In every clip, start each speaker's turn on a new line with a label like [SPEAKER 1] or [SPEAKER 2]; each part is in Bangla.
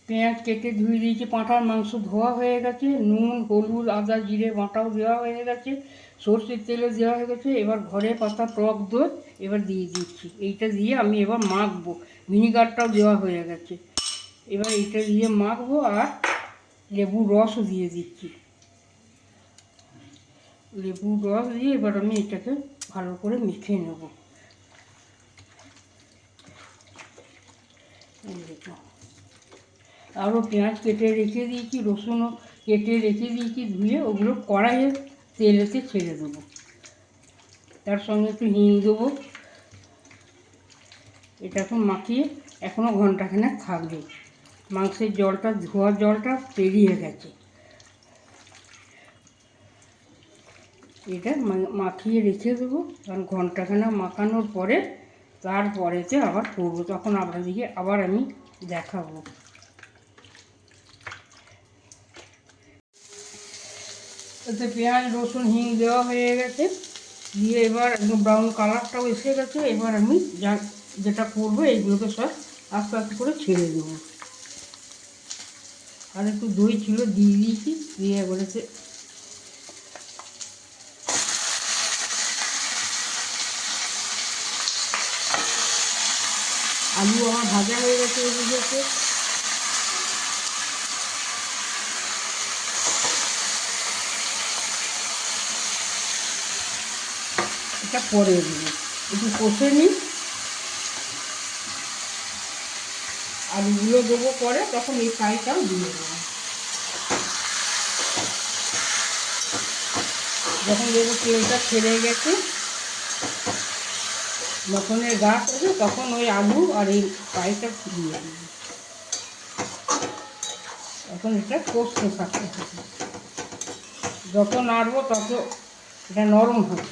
[SPEAKER 1] পেঁয়াজ কেটে ধুয়ে দিয়েছি, পাঁঠার মাংস ধোয়া হয়ে গেছে, নুন হলুদ আদা জিরে বাটাও দেওয়া হয়ে গেছে, সর্ষের তেলও দেওয়া হয়ে গেছে। এবার ঘরে পাতা টক দই এবার দিয়ে দিচ্ছি, এইটা দিয়ে আমি এবার মাখবো। ভিনিগারটাও দেওয়া হয়ে গেছে, এবার এইটা দিয়ে মাখবো। আর লেবুর রসও দিয়ে দিচ্ছি, লেবুর রস দিয়ে এবার আমি এটাকে ভালো করে মেখে নেব। আরও পেঁয়াজ কেটে রেখে দিয়েছি, রসুনও কেটে রেখে দিয়েছি ধুয়ে, ওগুলো কড়াইয়ে তেলেতে ছেড়ে দেবো। তার সঙ্গে একটু হিং দেবো। এটা এখন মাখিয়ে এখনও ঘন্টাখানেক থাকবে। মাংসের জলটা ধোয়ার জলটা পেরিয়ে গেছে। এটা মাখিয়ে রেখে দেবো, কারণ ঘন্টাখানেক মাখানোর পরে তারপরেতে আবার করবো, তখন আপনাদেরকে আবার আমি দেখাবো। এতে পেঁয়াজ রসুন হিং দেওয়া হয়ে গেছে, দিয়ে এবার একদম ব্রাউন কালারটাও এসে গেছে। এবার আমি যেটা করবো এইগুলোকে সব আস্তে আস্তে করে ছেড়ে দেবো। আর একটু দই ছিল দিয়ে দিয়েছি, দিয়ে বলেছে আলু আমার ভাজা হয়ে গেছে। এদিকে এটা পরে দেবো, একটু কষে নিই, আলুগুলো দেবো পরে, তখন এই ফ্রাইটাও দিয়ে দেবো। যখন দেখবো তেলটা ছেড়ে গেছে, মটনের গা করবে, তখন ওই আলু আর এই ফ্রাইটা দিয়ে দেবো। এখন এটা কষতে থাকতে হবে, যত নাড়বো তত এটা নরম হবে।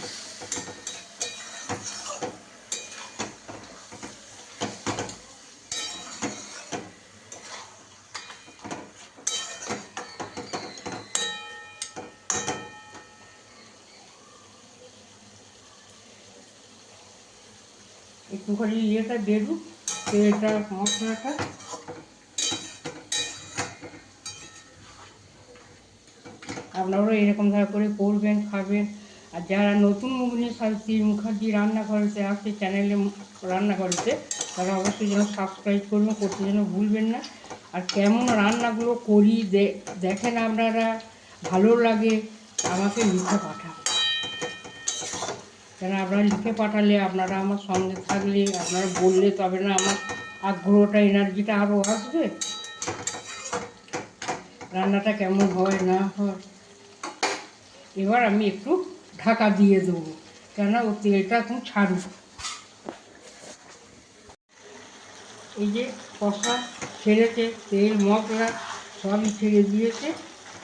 [SPEAKER 1] একটুখানি ইয়েটা বেরুক, তেলটা মশলাটা। আপনারাও এরকমভাবে করে করবেন, খাবেন। আর যারা নতুন মুখনী মুখার্জি রান্নাঘরেতে আসছে, চ্যানেলে রান্নাঘরেতে, তারা অবশ্যই যেন সাবস্ক্রাইব করবেন, করতে যেন ভুলবেন না। আর কেমন রান্নাগুলো করি দেখেন আপনারা, ভালো লাগে আমাকে লিখে পাঠান। কেন আপনারা লিখে পাঠালে, আপনারা আমার সঙ্গে থাকলে, আপনারা বললে তবে না আমার আগ্রহটা এনার্জিটা আরও আসবে। রান্নাটা কেমন হয় না হয়। এবার আমি একটু ঢাকা দিয়ে দেবো, কেননা ও তেলটা এখন ছাড়ুক। এই যে কষা ছেড়েছে, তেল মশলা সবই ছেড়ে দিয়েছে,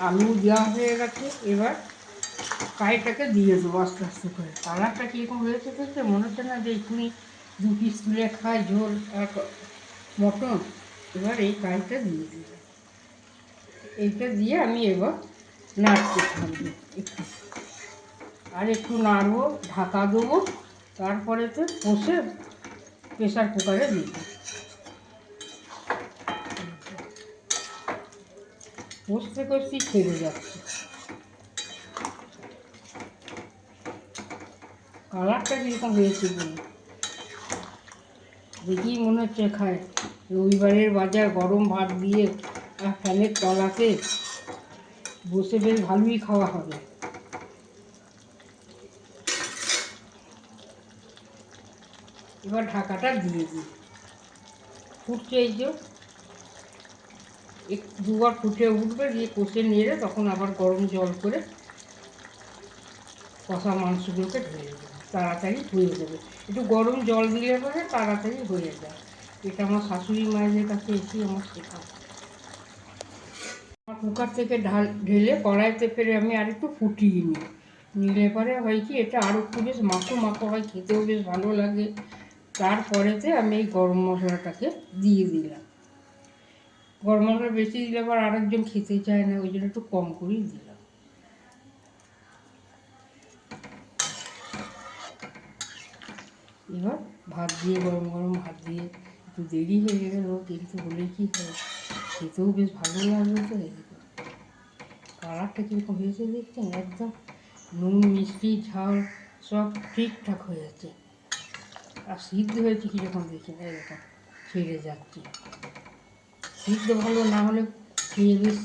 [SPEAKER 1] আলু দেওয়া হয়ে গেছে। এবার ফ্রাইটাকে দিয়ে দেবো আস্তে আস্তে করে। কালারটা কীরকম হয়েছে দেখতে মনে হচ্ছে না যে এক্ষুনি 2 পিস তুলে খায় ঝোল আর মটন। এবার এই ফ্রাইটা দিয়ে দেবো, এইটা দিয়ে আমি এবার নাড়তে থাকবো একটু, আর একটু নাড়বো, ঢাকা দেবো। তারপরে তো কষে প্রেসার কুকারে দিই, কষতে কষতেই ছেড়ে যাচ্ছে। কালারটা কীরকম হয়েছে বলুন, দেখি মনে হচ্ছে খায় রবিবারের বাজার গরম ভাত দিয়ে আর ফ্যানের তলাতে বসে বেশ ভালোই খাওয়া হবে। এবার ঢাকাটা দিয়ে দিই, ফুটছে, এই যে একটু দুবার ফুটে উঠবে, দিয়ে কষে নেড়ে তখন আবার গরম জল করে কষা মাংসগুলোকে ঢেলে দেবো, তাড়াতাড়ি হয়ে যাবে। একটু গরম জল দিলে পরে তাড়াতাড়ি হয়ে যায়। এটা আমার শাশুড়ি মায়েদের কাছে এসে আমার শেখা। আমার কুকার থেকে ঢেলে কড়াইতে ফেলে আমি আর একটু ফুটিয়ে নিলে পরে হয় কি, এটা আরও একটু বেশ মাখো মাখো হয়, খেতেও বেশ ভালো লাগে। তারপরেতে আমি এই গরম মশলাটাকে দিয়ে দিলাম। গরম মশলা বেশি দিলে আবার আরেকজন খেতে চায় না, ওই জন্য একটু কম করেই দিলাম। এবার ভাত দিয়ে, গরম গরম ভাত দিয়ে একটু দেরি হয়ে গেল, কিন্তু হলেই কি হয়, খেতেও বেশ ভালো লাগবে। তো এই দেখো কালারটা কীরকম হয়েছে দেখছেন, একদম নুন মিষ্টি ঝাল সব ঠিকঠাক হয়ে যাচ্ছে। আর সিদ্ধ হয়েছে কীরকম দেখছেন, এরকম ছেড়ে যাচ্ছে। সিদ্ধ ভালো না হলে খেয়ে বেশ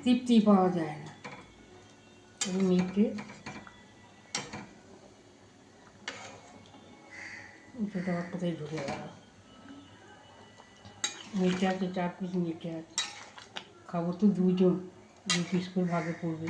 [SPEAKER 1] তৃপ্তি পাওয়া যায় না। মেটে সেটা আমার কোথায় ঢুকে গেল। মেটে আছে 4 পিস মেটে আছে, খাবো তো 2 জন, 2 পিস করে ভাগে পড়বে।